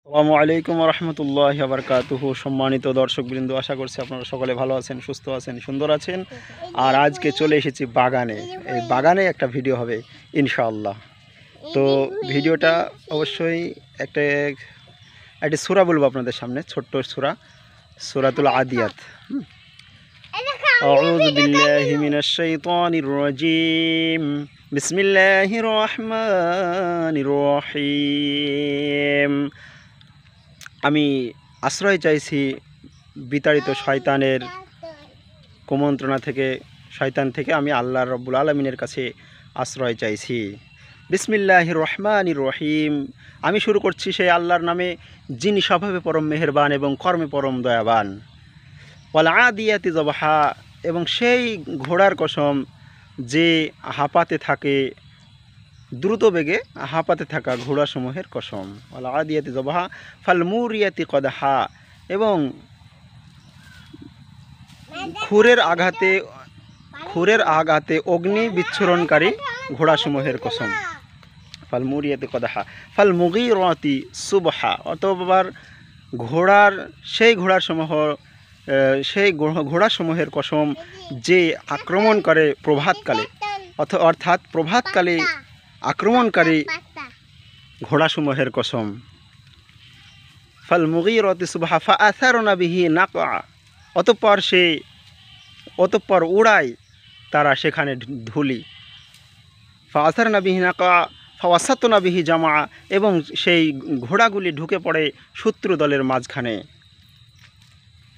আসসালামু আলাইকুম রহমতুল্লাহি ওয়া বারাকাতুহু। সম্মানিত দর্শকবৃন্দ, আশা করছি আপনারা সকলে ভালো আছেন, সুস্থ আছেন, সুন্দর আছেন। আর আজকে চলে এসেছি বাগানে। এই বাগানে একটা ভিডিও হবে ইনশাআল্লাহ। তো ভিডিওটা অবশ্যই একটা একটি সূরা বলবো আপনাদের সামনে, ছোট্ট সূরা, সূরাতুল আদিয়াত। আউযু বিল্লাহি মিনাশ শাইতানির রাজীম। বিসমিল্লাহির রহমানির রহিম। আমি আশ্রয় চাইছি বিতাড়িত শয়তানের কুমন্ত্রণা থেকে, শয়তান থেকে আমি আল্লাহ রব্বুল আলামিনের কাছে আশ্রয় চাইছি। বিসমিল্লাহির রহমানির রহিম। আমি শুরু করছি সেই আল্লাহর নামে, যিনি স্বভাবে পরম মেহেরবান এবং কর্মে পরম দয়াবান। ওয়াল আদিয়াতি জবহা, এবং সেই ঘোড়ার কসম যে হাঁপাতে থাকে, দ্রুত বেগে হাঁপাতে থাকা ঘোড়াসমূহের কসম। ওয়াল আদিয়াতি জবহা ফাল মুরিয়াতি কদহা, এবং খুরের আঘাতে অগ্নি বিচ্ছুরণকারী ঘোড়াসমূহের কসম। ফাল মুরিয়াতি কদহা ফাল মুগীরাতি সুবহা, অতঃপর সেই ঘোড়াসমূহের কসম যে আক্রমণ করে প্রভাতকালে, অর্থাৎ প্রভাতকালে আক্রমণকারী ঘোড়াসমূহের কসম। ফাল মুগীরাতি সুবহা ফাআসারনা বিহি নাকআ, অতঃপর উড়ায় তারা সেখানে ধুলি। ফাআসারনা বিহি নাকআ ফাওয়াসাতনা বিহি জামা, এবং সেই ঘোড়াগুলি ঢুকে পড়ে শত্রু দলের মাঝখানে।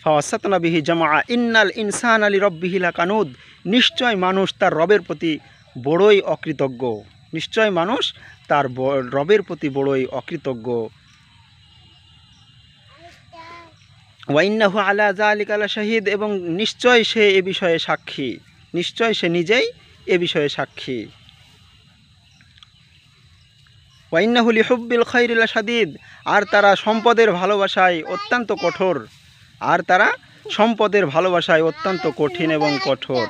ফাওয়াসাতনা বিহি জামা ইন্নাল ইনসানা লিরাব্বিহি লাকানুদ, নিশ্চয় মানুষ তার রবের প্রতি বড়ই অকৃতজ্ঞ। নিশ্চয় মানুষ তার রবের প্রতি বড়ই অকৃতজ্ঞ। ওয়া ইন্নাহু আলা যালিকা লাশাহিদ, এবং নিশ্চয় সে এ বিষয়ে সাক্ষী, নিশ্চয় সে নিজেই এ বিষয়ে সাক্ষী। ওয়া ইন্নাহু লিহুব্বিল খায়রি লাশাদীদ, আর তারা সম্পদের ভালোবাসায় অত্যন্ত কঠোর, কঠিন এবং কঠোর।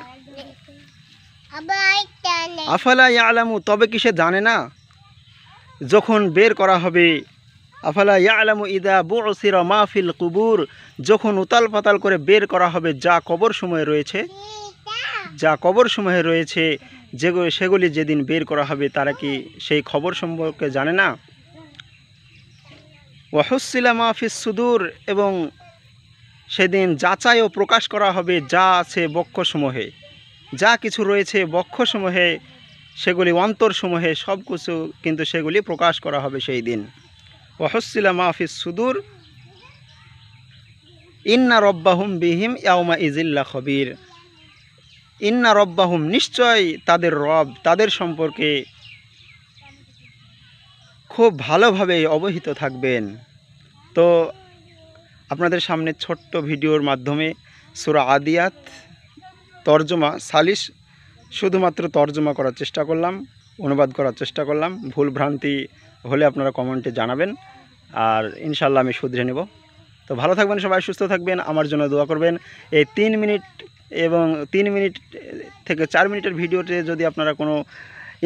আফালা ইয়ালামু, তবে কি সে জানে না, যখন বের করা হবে, আফালা ইয়ালামু ইদা বুসিরা মা ফিল কুবুর, যখন উতাল পাতাল করে বের করা হবে যা কবর সময়ে রয়েছে, সেগুলি যেদিন বের করা হবে, তারা কি সেই খবর সম্পর্কে জানে না। ওয়া হুসিলা মা ফিস সুদূর, এবং সেদিন যাচাই ও প্রকাশ করা হবে যা আছে বক্ষসমূহে, যা কিছু রয়েছে বক্ষসমূহে, সেগুলি অন্তরসমূহে সব কিছু কিন্তু সেগুলি প্রকাশ করা হবে সেই দিন। ওয়া হুসিলা মা ফিস সুদূর ইন্না রব্বাহুম বিহিম ইয়াউমা ইযিল লাখবীর। ইন্না রব্বাহুম, নিশ্চয় তাদের রব তাদের সম্পর্কে খুব ভালোভাবে অবহিত থাকবেন। তো আপনাদের সামনে ছোট্ট ভিডিওর মাধ্যমে সূরা আদিয়াত তর্জমা সালিস শুধুমাত্র তর্জমা করার চেষ্টা করলাম, অনুবাদ করার চেষ্টা করলাম। ভুল ভ্রান্তি হলে আপনারা কমেন্টে জানাবেন, আর ইনশাল্লাহ আমি শুধরে নেব। তো ভালো থাকবেন সবাই, সুস্থ থাকবেন, আমার জন্য দোয়া করবেন। এই 3 মিনিট এবং 3 মিনিট থেকে 4 মিনিটের ভিডিওতে যদি আপনারা কোনো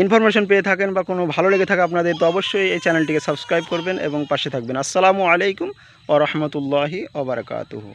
ইনফরমেশন পেয়ে থাকেন বা কোনো ভালো লেগে থাকে আপনাদের, তো অবশ্যই এই চ্যানেলটিকে সাবস্ক্রাইব করবেন এবং পাশে থাকবেন। আসসালামু আলাইকুম ওয়া রাহমাতুল্লাহি ওয়া বারাকাতুহু।